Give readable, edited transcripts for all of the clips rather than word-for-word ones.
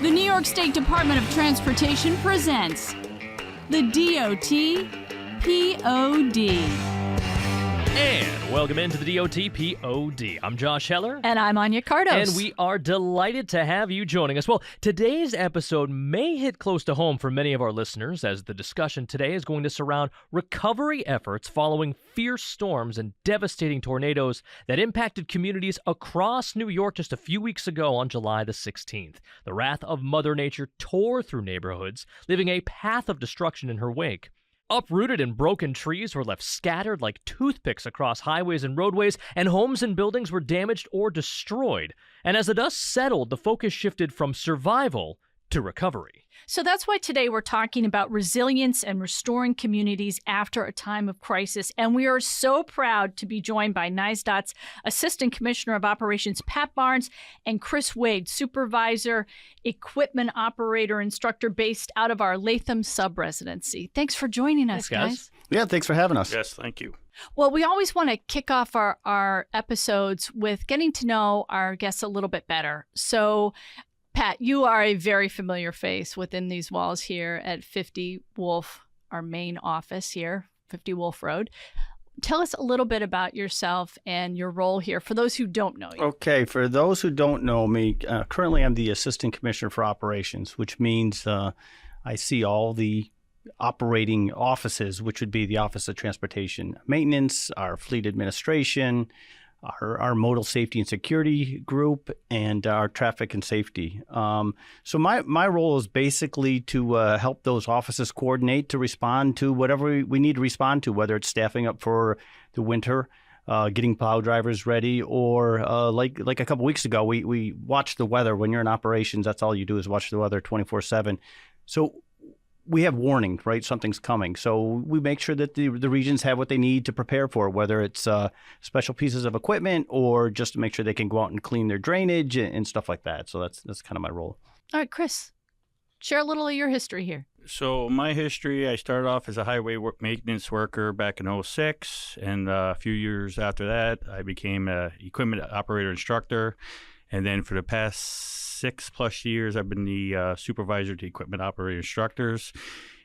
The New York State Department of Transportation presents the DOT POD. And welcome into the DOT POD. I'm Josh Heller. And I'm Anya Cardos. And we are delighted to have you joining us. Well, today's episode may hit close to home for many of our listeners, as the discussion today is going to surround recovery efforts following fierce storms and devastating tornadoes that impacted communities across New York just a few weeks ago on July the 16th. The wrath of Mother Nature tore through neighborhoods, leaving a path of destruction in her wake. Uprooted and broken trees were left scattered like toothpicks across highways and roadways, and homes and buildings were damaged or destroyed. And as the dust settled, the focus shifted from survival to recovery. So that's why today we're talking about resilience and restoring communities after a time of crisis. And we are so proud to be joined by NYSDOT's Assistant Commissioner of Operations, Pat Barnes, and Chris Wade, Supervisor, Equipment Operator Instructor based out of our Latham sub-residency. Thanks for joining us, guys. Yeah, thanks for having us. Yes, thank you. Well, we always want to kick off our episodes with getting to know our guests a little bit better. So, Pat, you are a very familiar face within these walls here at 50 Wolf, our main office here, 50 Wolf Road. Tell us a little bit about yourself and your role here for those who don't know you. Okay, for those who don't know me, currently I'm the Assistant Commissioner for Operations, which means I see all the operating offices, which would be the Office of Transportation Maintenance, our Fleet Administration, our Modal Safety and Security Group, and our Traffic and Safety. So my role is basically to help those offices coordinate to respond to whatever we need to respond to, whether it's staffing up for the winter, getting plow drivers ready, or like a couple weeks ago, we watched the weather. When you're in operations, that's all you do is watch the weather 24/7. So we have warning, right? Something's coming. So we make sure that the regions have what they need to prepare for, whether it's special pieces of equipment or just to make sure they can go out and clean their drainage and stuff like that. So that's kind of my role. All right, Chris, share a little of your history here. So my history, I started off as a highway maintenance worker back in '06, and a few years after that, I became an equipment operator instructor. And then for the past 6+ years, I've been the supervisor to equipment operator instructors.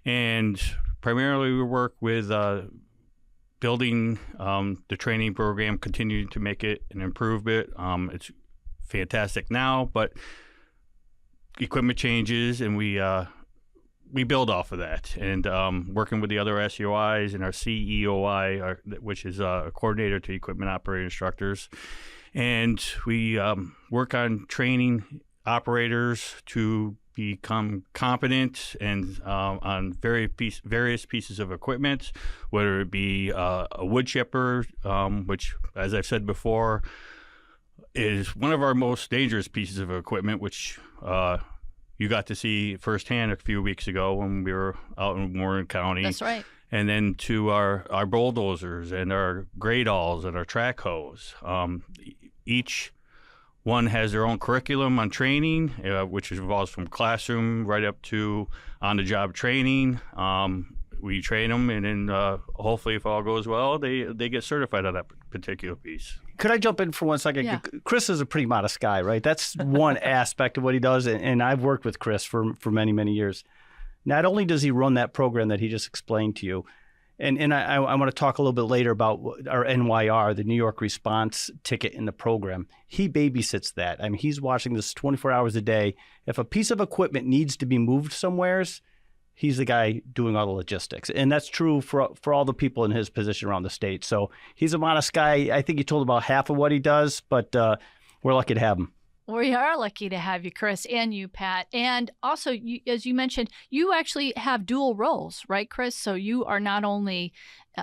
And primarily we work with building the training program, continuing to make it an improvement. It's fantastic now, but equipment changes, and we build off of that. And working with the other SEOIs and our CEOI, which is a coordinator to equipment operator instructors. And we work on training operators to become competent and on various pieces of equipment, whether it be a wood chipper, which, as I've said before, is one of our most dangerous pieces of equipment, which you got to see firsthand a few weeks ago when we were out in Warren County. That's right. And then to our bulldozers and our gradalls and our track hoes. Each one has their own curriculum on training, which involves from classroom right up to on-the-job training. We train them, and then hopefully, if all goes well, they get certified on that particular piece. Could I jump in for 1 second? Yeah. Chris is a pretty modest guy, right? That's one aspect of what he does, and I've worked with Chris for many, many years. Not only does he run that program that he just explained to you, and I want to talk a little bit later about our NYR, the New York Response Ticket in the program. He babysits that. I mean, he's watching this 24 hours a day. If a piece of equipment needs to be moved somewheres, he's the guy doing all the logistics. And that's true for all the people in his position around the state. So he's a modest guy. I think he told about half of what he does, but we're lucky to have him. We are lucky to have you, Chris, and you, Pat. And also, as you mentioned, you actually have dual roles, right, Chris? So you are not only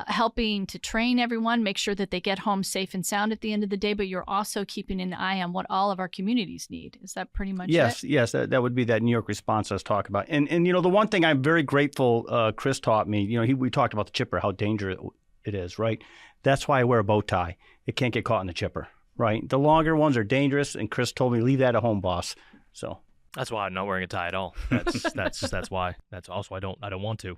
helping to train everyone, make sure that they get home safe and sound at the end of the day, but you're also keeping an eye on what all of our communities need. Is that pretty much it? Yes, that would be that New York response I was talking about. And you know, the one thing I'm very grateful Chris taught me, you know, we talked about the chipper, how dangerous it is, right? That's why I wear a bow tie. It can't get caught in the chipper. Right. The longer ones are dangerous, and Chris told me leave that at home, boss. So That's why I'm not wearing a tie at all. That's why. That's also I don't want to.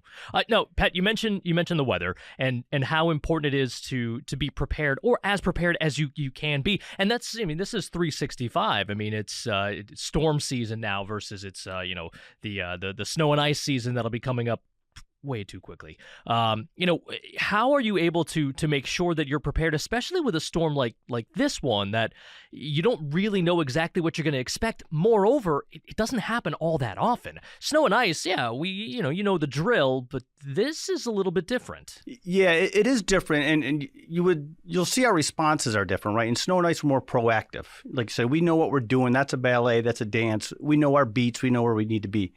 No, Pat, you mentioned the weather and how important it is to be prepared, or as prepared as you can be. And this is 365. I mean, it's storm season now versus it's the snow and ice season that'll be coming up way too quickly. How are you able to make sure that you're prepared, especially with a storm like this one, that you don't really know exactly what you're going to expect? Moreover, it doesn't happen all that often. Snow and ice, yeah, the drill, but this is a little bit different. Yeah, it is different, and you'll see our responses are different, right? In snow and ice, we're more proactive. Like you said, we know what we're doing. That's a ballet, that's a dance. We know our beats. We know where we need to be.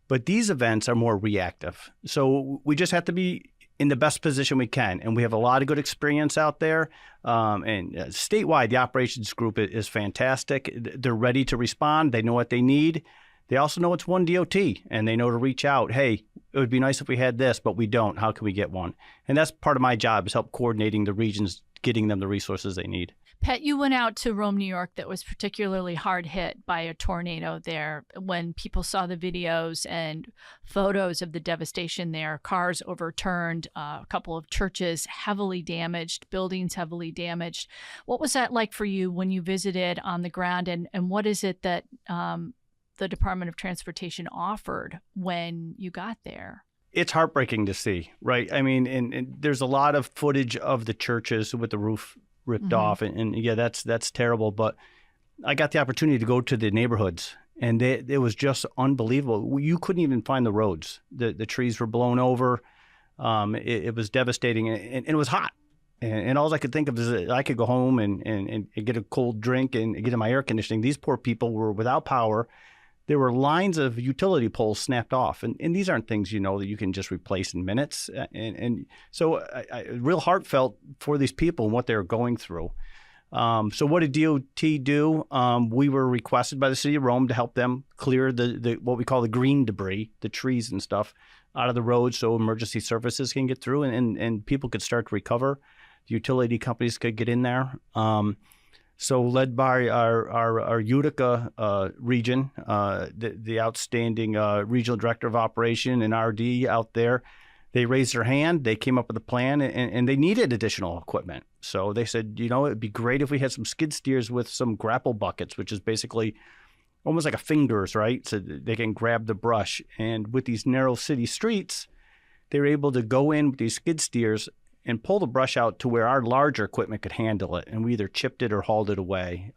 But these events are more reactive. So we just have to be in the best position we can. And we have a lot of good experience out there. And statewide, the operations group is fantastic. They're ready to respond. They know what they need. They also know it's one DOT, and they know to reach out. Hey, it would be nice if we had this, but we don't. How can we get one? And that's part of my job, is help coordinating the regions, getting them the resources they need. Pat, you went out to Rome, New York, that was particularly hard hit by a tornado there. When people saw the videos and photos of the devastation there, cars overturned, a couple of churches heavily damaged, buildings heavily damaged. What was that like for you when you visited on the ground, and what is it that the Department of Transportation offered when you got there? It's heartbreaking to see, right? I mean, and there's a lot of footage of the churches with the roof ripped off, and yeah, that's terrible. But I got the opportunity to go to the neighborhoods, and it was just unbelievable. You couldn't even find the roads. The trees were blown over. It was devastating, and it was hot. And all I could think of is I could go home and get a cold drink and get in my air conditioning. These poor people were without power. There were lines of utility poles snapped off. And these aren't things, that you can just replace in minutes. And so I real heartfelt for these people and what they're going through. So what did DOT do? We were requested by the city of Rome to help them clear the what we call the green debris, the trees and stuff, out of the road so emergency services can get through and people could start to recover. The utility companies could get in there. So led by our Utica region, the outstanding regional director of operation and RD out there, they raised their hand. They came up with a plan, and they needed additional equipment. So they said, it'd be great if we had some skid steers with some grapple buckets, which is basically almost like a fingers, right? So they can grab the brush. And with these narrow city streets, they were able to go in with these skid steers and pull the brush out to where our larger equipment could handle it, and we either chipped it or hauled it away.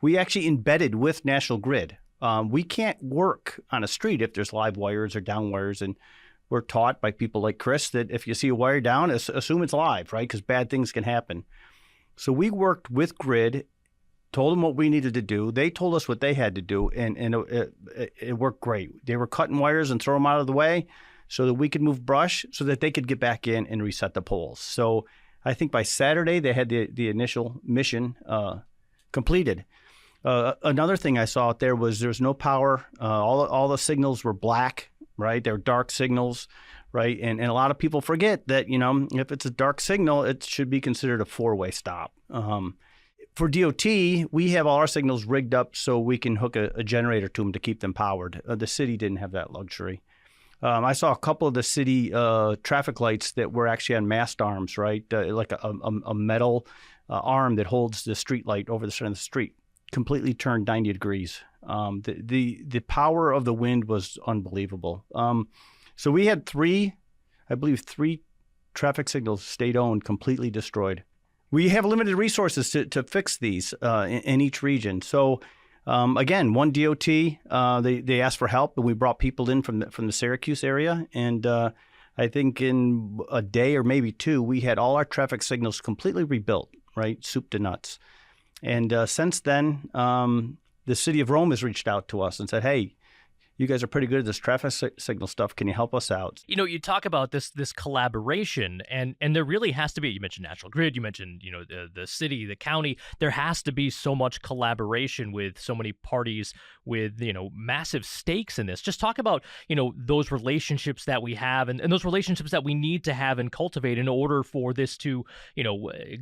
We actually embedded with National Grid. We can't work on a street if there's live wires or down wires, and we're taught by people like Chris that if you see a wire down, assume it's live, right? Because bad things can happen. So we worked with Grid, told them what we needed to do. They told us what they had to do, and it worked great. They were cutting wires and throw them out of the way so that we could move brush so that they could get back in and reset the poles. So I think by Saturday, they had the initial mission completed. Another thing I saw out there was there's no power. All the signals were black, right? They're dark signals, right? And a lot of people forget that, if it's a dark signal, it should be considered a four-way stop. For DOT, we have all our signals rigged up so we can hook a generator to them to keep them powered. The city didn't have that luxury. I saw a couple of the city traffic lights that were actually on mast arms, right? Like a metal arm that holds the street light over the center of the street, completely turned 90 degrees. The power of the wind was unbelievable. So we had three traffic signals state-owned, completely destroyed. We have limited resources to fix these in each region. So again, one DOT, they asked for help, and we brought people in from the Syracuse area. And I think in a day or maybe two, we had all our traffic signals completely rebuilt, right? Soup to nuts. And since then, the city of Rome has reached out to us and said, hey, you guys are pretty good at this traffic signal stuff. Can you help us out? You talk about this collaboration, and there really has to be. You mentioned National Grid. You mentioned the city, the county. There has to be so much collaboration with so many parties with massive stakes in this. Just talk about those relationships that we have and those relationships that we need to have and cultivate in order for this to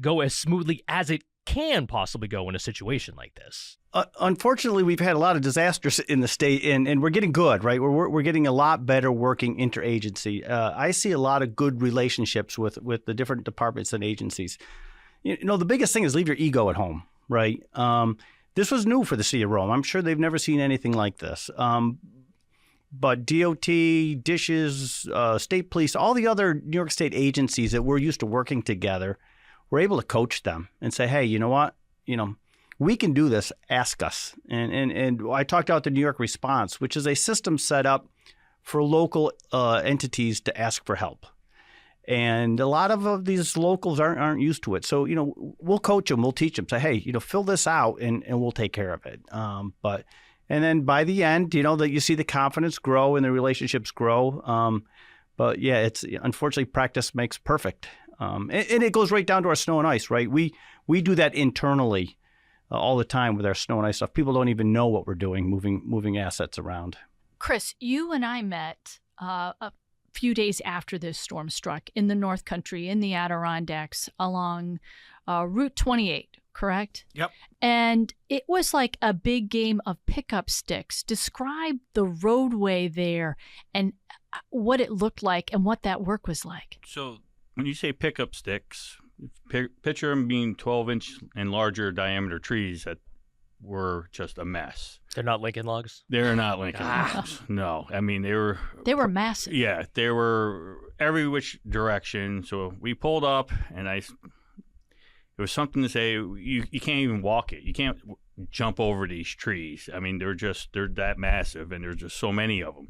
go as smoothly as it can possibly go in a situation like this? Unfortunately, we've had a lot of disasters in the state, and we're getting good, right? We're getting a lot better working interagency. I see a lot of good relationships with the different departments and agencies. The biggest thing is leave your ego at home, right? This was new for the city of Rome. I'm sure they've never seen anything like this. But DOT, dishes, state police, all the other New York State agencies that we're used to working together, we're able to coach them and say, hey, you know what? We can do this. Ask us. And I talked about the New York Response, which is a system set up for local entities to ask for help. And a lot of these locals aren't used to it. So, we'll coach them. We'll teach them. Say, hey, fill this out and we'll take care of it. And then by the end, that you see the confidence grow and the relationships grow. But yeah, it's unfortunately practice makes perfect. And it goes right down to our snow and ice, right? We do that internally all the time with our snow and ice stuff. People don't even know what we're doing, moving assets around. Chris, you and I met a few days after this storm struck in the North Country, in the Adirondacks, along Route 28, correct? Yep. And it was like a big game of pickup sticks. Describe the roadway there and what it looked like and what that work was like. So when you say pickup sticks, picture them being 12-inch and larger diameter trees that were just a mess. They're not Lincoln logs? They're not Lincoln logs. No. I mean, they were massive. Yeah, they were every which direction. So we pulled up, and it was something to say, you can't even walk it. You can't jump over these trees. I mean, they're that massive, and there's just so many of them.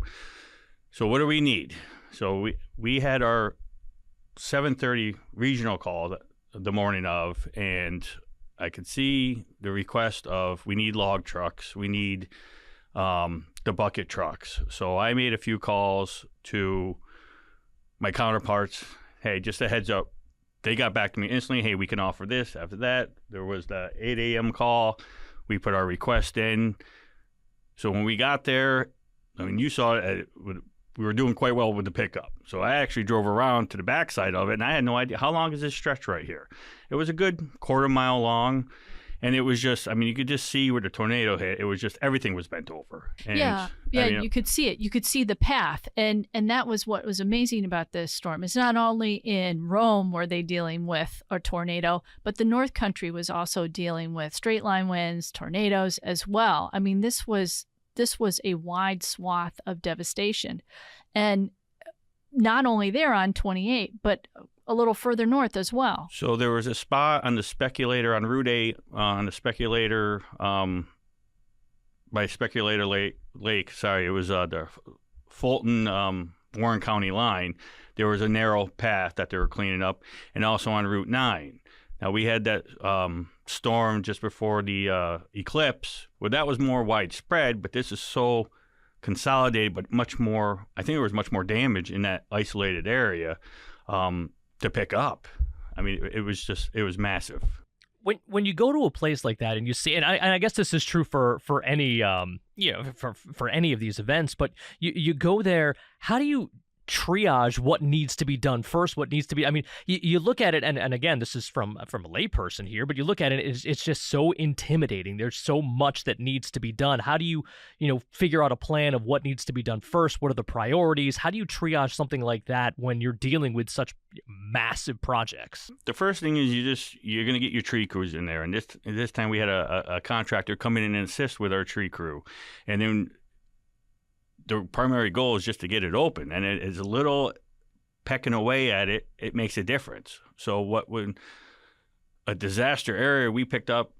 So what do we need? So we had our 7:30 regional call the morning of, and I could see the request of, we need log trucks, we need the bucket trucks. So I made a few calls to my counterparts. Hey, just a heads up. They got back to me instantly. Hey, we can offer this. After that, there was the 8 a.m. call. We put our request in. So when we got there, I mean, you saw it. We were doing quite well with the pickup. So I actually drove around to the backside of it, and I had no idea how long is this stretch right here. It was a good quarter mile long, and it was just, I mean, you could just see where the tornado hit. It was just, everything was bent over. And, you could see it. You could see the path, and that was what was amazing about this storm. It's not only in Rome were they dealing with a tornado, but the North Country was also dealing with straight line winds, tornadoes as well. I mean, this was a wide swath of devastation. And not only there on 28, but a little further north as well. So there was a spot on the Speculator, on Route 8, on the Speculator, by Speculator Lake. Sorry, it was the Fulton, Warren County line. There was a narrow path that they were cleaning up, and also on Route 9. Now, we had that storm just before the eclipse. Well, that was more widespread, but this is so consolidated, but much more, I think there was much more damage in that isolated area to pick up. I mean, it was massive. When you go to a place like that and you see, and I guess this is true for any, for any of these events, but you go there, how do you triage what needs to be done first, what needs to be, I mean, you look at it, and again, this is from a layperson here, but you look at it, it's just so intimidating. There's so much that needs to be done. How do you figure out a plan of what needs to be done first? What are the priorities? How do you triage something like that when you're dealing with such massive projects? The first thing is you're going to get your tree crews in there, and this time we had a contractor come in and assist with our tree crew, and then the primary goal is just to get it open, and it is a little pecking away at it. It makes a difference. So when a disaster area, we picked up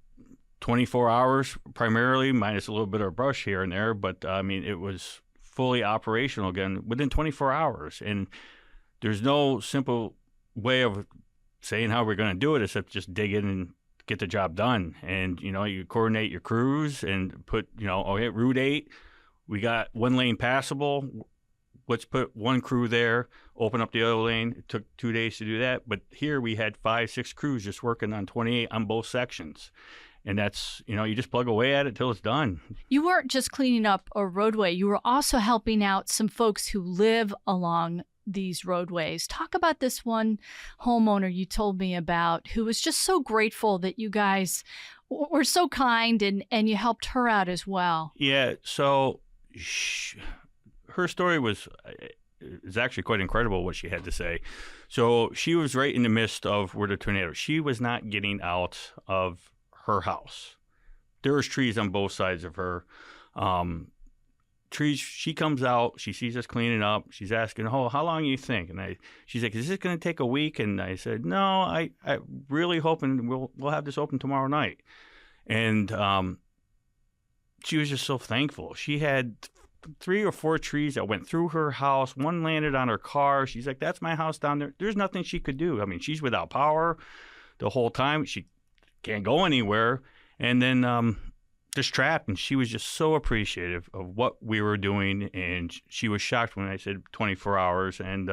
24 hours primarily, minus a little bit of brush here and there, but I mean, it was fully operational again within 24 hours. And there's no simple way of saying how we're going to do it except just dig in and get the job done. And, you coordinate your crews and put, Route 8, we got one lane passable. Let's put one crew there, open up the other lane. It took 2 days to do that. But here we had 5-6 crews just working on 28 on both sections. And that's, you just plug away at it till it's done. You weren't just cleaning up a roadway. You were also helping out some folks who live along these roadways. Talk about this one homeowner you told me about who was just so grateful that you guys were so kind and you helped her out as well. Yeah, so her story is actually quite incredible what she had to say. So she was right in the midst of where the tornado. She was not getting out of her house. There was trees on both sides of her. Trees. She comes out. She sees us cleaning up. She's asking, "Oh, how long do you think?" And she's like, "Is this going to take a week?" And I said, "No, I really hoping we'll have this open tomorrow night." And she was just so thankful. She had 3 or 4 trees that went through her house. One landed on her car. She's like, "That's my house down there." There's nothing she could do. I mean, she's without power the whole time. She can't go anywhere. And then just trapped. And she was just so appreciative of what we were doing. And she was shocked when I said 24 hours. And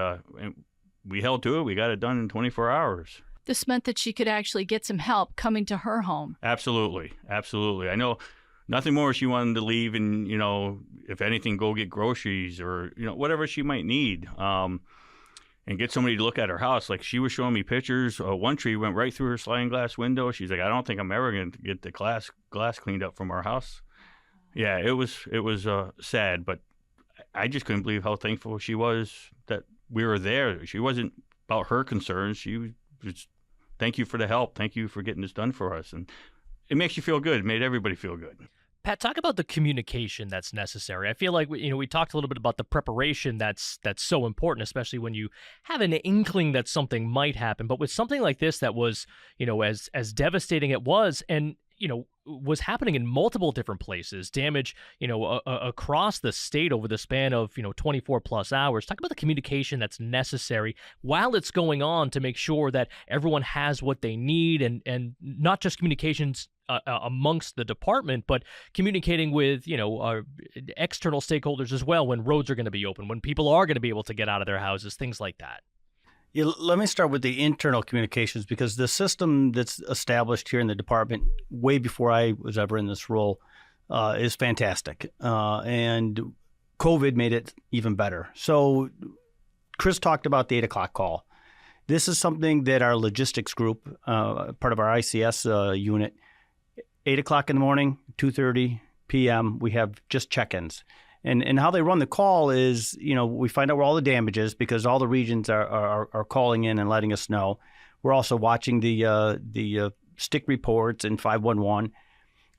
we held to it. We got it done in 24 hours. This meant that she could actually get some help coming to her home. Absolutely. Absolutely. I know nothing more she wanted to leave and, if anything, go get groceries or, whatever she might need. And get somebody to look at her house. Like she was showing me pictures. One tree went right through her sliding glass window. She's like, "I don't think I'm ever going to get the glass cleaned up from our house." Yeah, it was sad, but I just couldn't believe how thankful she was that we were there. She wasn't about her concerns. She was just, "Thank you for the help. Thank you for getting this done for us." And it makes you feel good. It made everybody feel good. Pat, talk about the communication that's necessary. I feel like we talked a little bit about the preparation that's so important, especially when you have an inkling that something might happen. But with something like this that was, as devastating it was, and was happening in multiple different places, damage, across the state over the span of 24 plus hours. Talk about the communication that's necessary while it's going on to make sure that everyone has what they need, and not just communications amongst the department, but communicating with, external stakeholders as well when roads are going to be open, when people are going to be able to get out of their houses, things like that. Yeah, let me start with the internal communications, because the system that's established here in the department way before I was ever in this role is fantastic. And COVID made it even better. So Chris talked about the 8 o'clock call. This is something that our logistics group, part of our ICS unit, 8 o'clock in the morning, 2:30 p.m., we have just check-ins. And how they run the call is, we find out where all the damage is because all the regions are calling in and letting us know. We're also watching the stick reports in 511.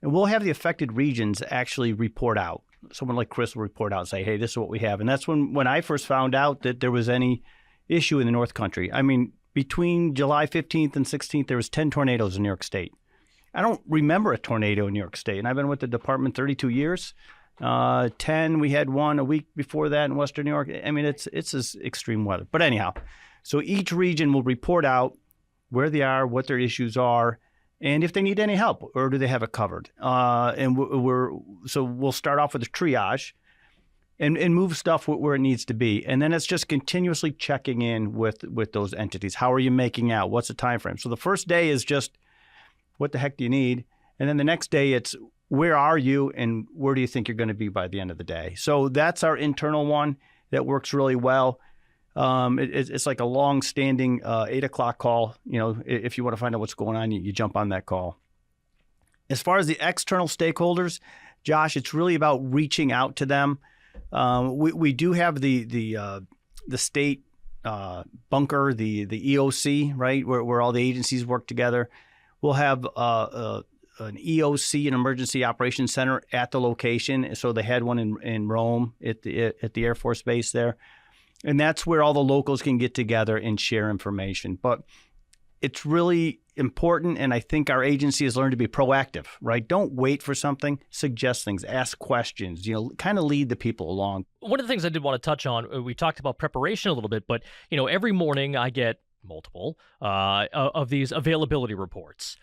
And we'll have the affected regions actually report out. Someone like Chris will report out and say, "Hey, this is what we have." And that's when I first found out that there was any issue in the North Country. I mean, between July 15th and 16th, there was 10 tornadoes in New York State. I don't remember a tornado in New York State, and I've been with the department 32 years. 10, we had one a week before that in Western New York. I mean, it's this extreme weather. But anyhow, so each region will report out where they are, what their issues are, and if they need any help, or do they have it covered. And we'll start off with a triage and move stuff where it needs to be. And then it's just continuously checking in with those entities. How are you making out? What's the time frame? So the first day is just, what the heck do you need? And then the next day it's, where are you and where do you think you're going to be by the end of the day? So that's our internal one that works really well. It's like a long-standing 8 o'clock call. If you want to find out what's going on, you jump on that call. As far as the external stakeholders, Josh, it's really about reaching out to them. We do have the state bunker, the EOC, right, where all the agencies work together. We'll have an EOC, an Emergency Operations Center, at the location. So they had one in Rome at the Air Force Base there. And that's where all the locals can get together and share information. But it's really important, and I think our agency has learned to be proactive, right? Don't wait for something. Suggest things. Ask questions. Kind of lead the people along. One of the things I did want to touch on, we talked about preparation a little bit, but, every morning I get multiple of these availability reports.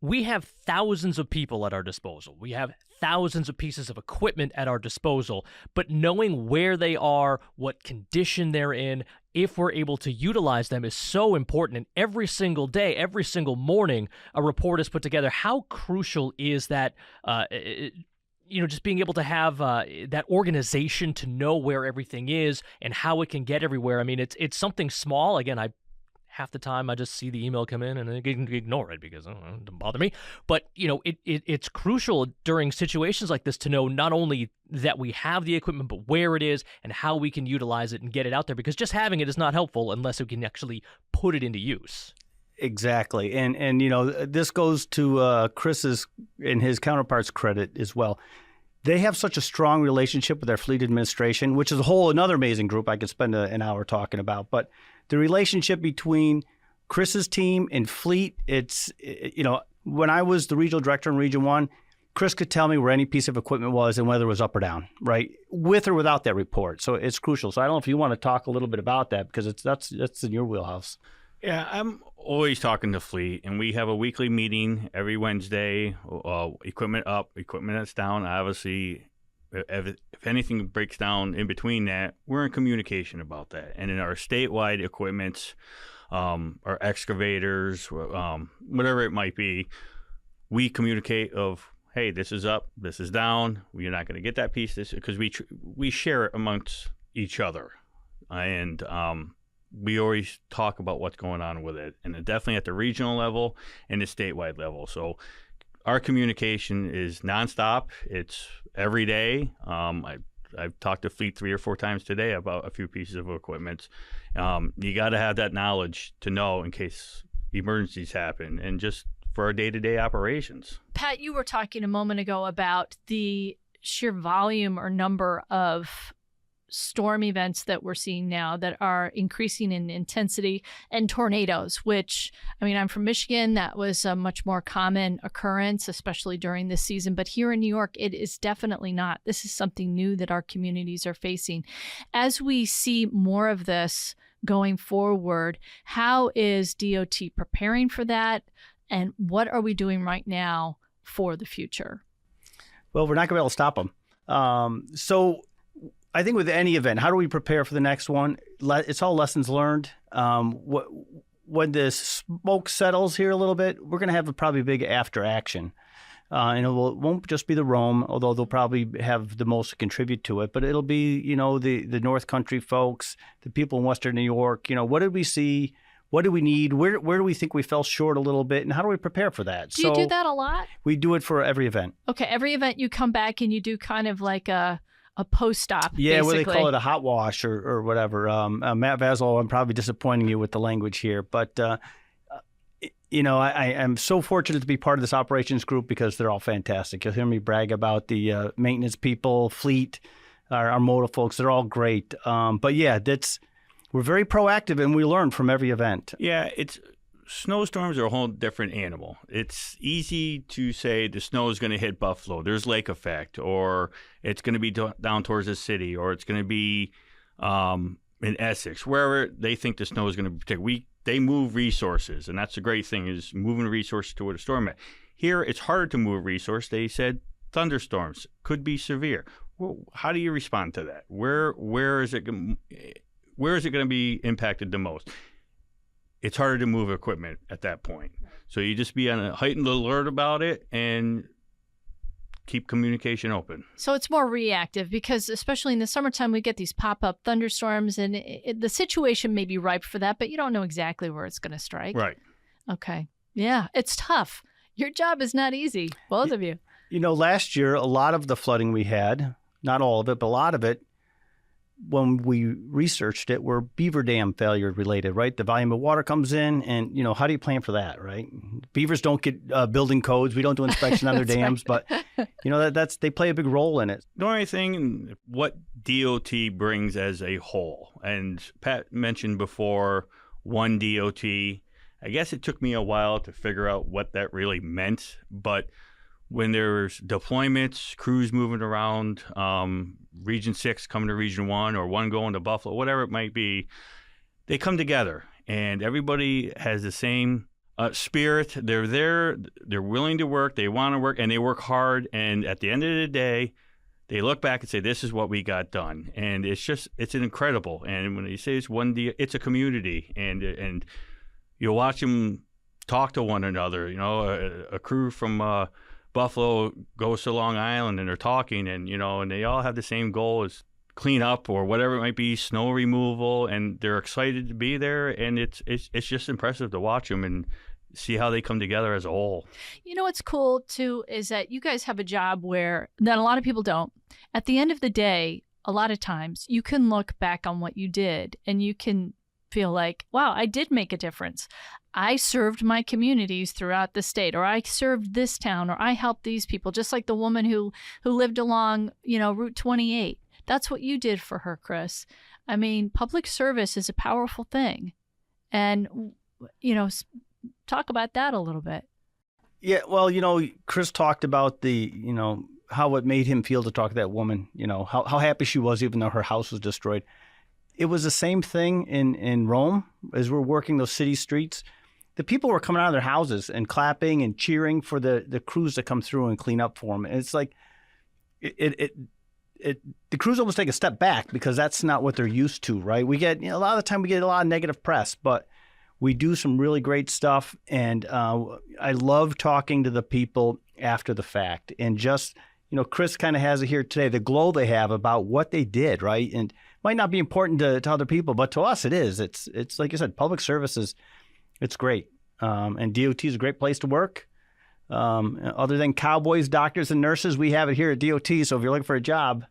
We have thousands of people at our disposal. We have thousands of pieces of equipment at our disposal, but knowing where they are, what condition they're in, if we're able to utilize them is so important. And every single day, every single morning, a report is put together. How crucial is that just being able to have that organization to know where everything is and how it can get everywhere. I mean, it's something small. Again, half the time I just see the email come in and I ignore it because it doesn't bother me. But, it's crucial during situations like this to know not only that we have the equipment, but where it is and how we can utilize it and get it out there, because just having it is not helpful unless we can actually put it into use. Exactly. And this goes to Chris's and his counterparts' credit as well. They have such a strong relationship with their fleet administration, which is another amazing group I could spend an hour talking about. But the relationship between Chris's team and fleet, when I was the regional director in Region 1, Chris could tell me where any piece of equipment was and whether it was up or down, right? With or without that report. So it's crucial. So I don't know if you want to talk a little bit about that, because that's in your wheelhouse. Yeah, I'm always talking to fleet, and we have a weekly meeting every Wednesday. Equipment up, equipment that's down. Obviously, if anything breaks down in between that, we're in communication about that. And in our statewide equipment, our excavators, whatever it might be, we communicate of, hey, this is up, this is down. You're not going to get that piece, because we share it amongst each other, and we always talk about what's going on with it, and definitely at the regional level and the statewide level. So our communication is nonstop. It's every day. I've talked to fleet 3 or 4 times today about a few pieces of equipment. You got to have that knowledge to know in case emergencies happen, and just for our day-to-day operations. Pat, you were talking a moment ago about the sheer volume or number of storm events that we're seeing now that are increasing in intensity, and tornadoes, which, I mean, I'm from Michigan. That was a much more common occurrence, especially during this season. But here in New York, it is definitely not. This is something new that our communities are facing. As we see more of this going forward, how is DOT preparing for that? And what are we doing right now for the future? Well, we're not going to be able to stop them. So I think with any event, how do we prepare for the next one? It's all lessons learned. When the smoke settles here a little bit, we're going to have probably a big after action. And it won't just be the Rome, although they'll probably have the most to contribute to it. But it'll be, the North Country folks, the people in Western New York. What did we see? What do we need? Where do we think we fell short a little bit? And how do we prepare for that? Do you do that a lot? We do it for every event. Okay, every event you come back and you do kind of like a post-op, yeah, basically. Well, they call it a hot wash or whatever. Matt Vasel, I'm probably disappointing you with the language here, but I am so fortunate to be part of this operations group because they're all fantastic. You'll hear me brag about the maintenance people, fleet, our motor folks. They're all great. But yeah, we're very proactive, and we learn from every event. Yeah, snowstorms are a whole different animal. It's easy to say the snow is going to hit Buffalo. There's lake effect, or it's going to be down towards the city, or it's going to be in Essex, wherever they think the snow is going to be. They move resources, and that's the great thing, is moving resources to where the storm is. Here, it's harder to move resource. They said thunderstorms could be severe. Well, how do you respond to that? Where is it going to be impacted the most? It's harder to move equipment at that point. So you just be on a heightened alert about it and keep communication open. So it's more reactive, because especially in the summertime, we get these pop-up thunderstorms, and the situation may be ripe for that, but you don't know exactly where it's going to strike. Right. Okay. Yeah, it's tough. Your job is not easy, both of you. Last year, a lot of the flooding we had, not all of it, but a lot of it, when we researched it, were beaver dam failure related, right? The volume of water comes in, and, how do you plan for that, right? Beavers don't get building codes. We don't do inspection on their dams, right. But, they play a big role in it. The only thing, what DOT brings as a whole, and Pat mentioned before, one DOT, I guess it took me a while to figure out what that really meant, but when there's deployments, crews moving around, Region 6 coming to Region 1, or one going to Buffalo, whatever it might be, they come together, and everybody has the same spirit. They're there, they're willing to work, they want to work, and they work hard, and at the end of the day, they look back and say, this is what we got done. And it's an incredible. And when you say it's one day, it's a community, and you'll watch them talk to one another. A crew from Buffalo goes to Long Island and they're talking, and and they all have the same goal as clean up or whatever it might be, snow removal, and they're excited to be there, and it's just impressive to watch them and see how they come together as a whole. What's cool too is that you guys have a job that a lot of people don't. At the end of the day, a lot of times you can look back on what you did and you can feel like, wow, I did make a difference. I served my communities throughout the state, or I served this town, or I helped these people, just like the woman who lived along, Route 28. That's what you did for her, Chris. I mean, public service is a powerful thing. And, talk about that a little bit. Yeah, well, Chris talked about how it made him feel to talk to that woman, how happy she was even though her house was destroyed. It was the same thing in Rome as we're working those city streets. The people were coming out of their houses and clapping and cheering for the crews to come through and clean up for them. And it's like the crews almost take a step back because that's not what they're used to, right? We get a lot of the time we get a lot of negative press, but we do some really great stuff. And I love talking to the people after the fact. And just, Chris kind of has it here today, the glow they have about what they did, right? And it might not be important to other people, but to us it is. It's like you said, public services, it's great. And DOT is a great place to work. Other than cowboys, doctors, and nurses, we have it here at DOT. So if you're looking for a job,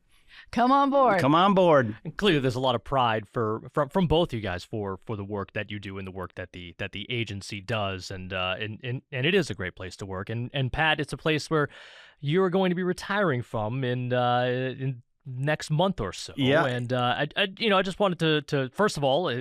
come on board. Come on board. And clearly, there's a lot of pride from both you guys for the work that you do and the work that the agency does, and it is a great place to work. And Pat, it's a place where you're going to be retiring from in next month or so. Yeah. And I just wanted to first of all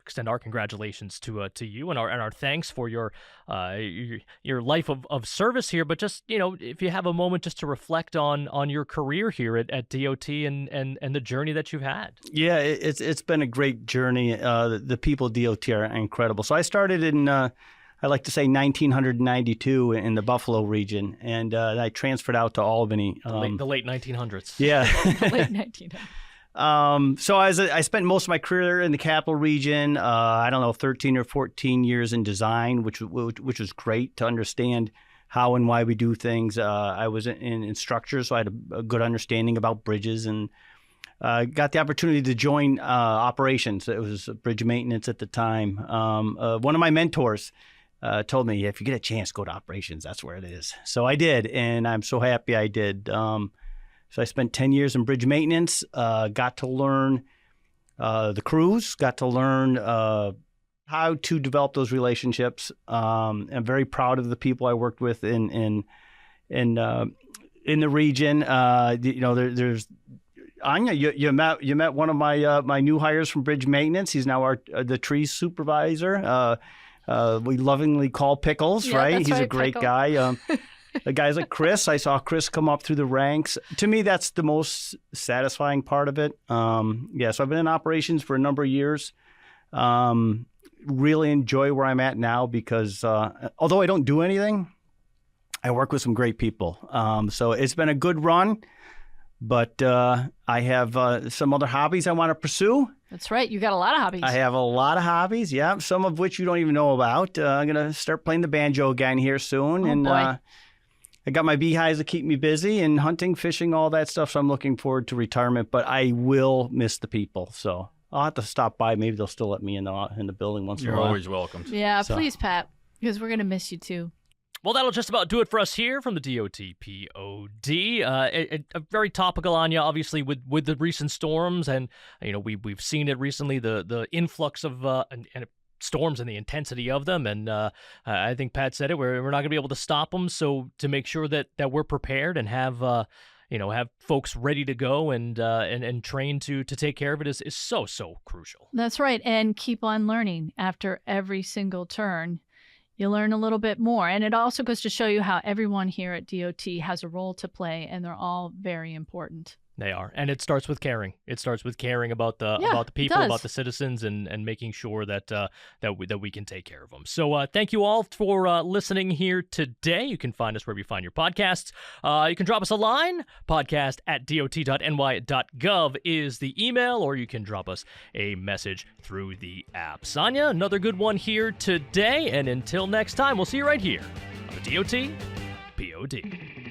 extend our congratulations to you and our thanks for your life of service here. But just if you have a moment just to reflect on your career here at DOT and the journey that you've had. Yeah, it's been a great journey. The people at DOT are incredible. So I started in I like to say 1992 in the Buffalo region, and I transferred out to Albany. The late 1900s. Yeah. The late 1900s. So I spent most of my career in the capital region. 13 or 14 years in design, which was great to understand how and why we do things. I was in structures, so I had a good understanding about bridges, and got the opportunity to join operations. It was bridge maintenance at the time. One of my mentors told me, if you get a chance, go to operations. That's where it is. So I did, and I'm so happy I did. So I spent 10 years in bridge maintenance, got to learn the crews, got to learn how to develop those relationships. I'm very proud of the people I worked with in the region. There's Anya. You met one of my new hires from bridge maintenance. He's now the tree supervisor. We lovingly call Pickles, Yeah, right? that's He's a right, great Pickle. guy. The guys like Chris, I saw Chris come up through the ranks. To me, that's the most satisfying part of it. So I've been in operations for a number of years. Really enjoy where I'm at now because although I don't do anything, I work with some great people. So it's been a good run, but I have some other hobbies I want to pursue. That's right. You got a lot of hobbies. I have a lot of hobbies, yeah, some of which you don't even know about. I'm going to start playing the banjo again here soon. Oh, and boy. I got my beehives to keep me busy and hunting, fishing, all that stuff. So I'm looking forward to retirement, but I will miss the people. So I'll have to stop by. Maybe they'll still let me in the building once in a You're while. always welcome. Yeah, So- please, Pat, because we're going to miss you too. Well, that'll just about do it for us here from the DOTPOD. A very topical, Anya, obviously, with the recent storms, and we've seen it recently, the influx of and storms and the intensity of them, and I think Pat said it. We're not going to be able to stop them, so to make sure that we're prepared and have folks ready to go and trained to take care of it is so crucial. That's right. And keep on learning after every single turn. You learn a little bit more. And it also goes to show you how everyone here at DOT has a role to play, and they're all very important. They are, and it starts with caring. It starts with caring about the it people, does. about the citizens, and making sure that we can take care of them. So thank you all for listening here today. You can find us wherever you find your podcasts. You can drop us a line. podcast@dot.ny.gov is the email, or you can drop us a message through the app. Sonia, another good one here today, and until next time, we'll see you right here on the DOT POD.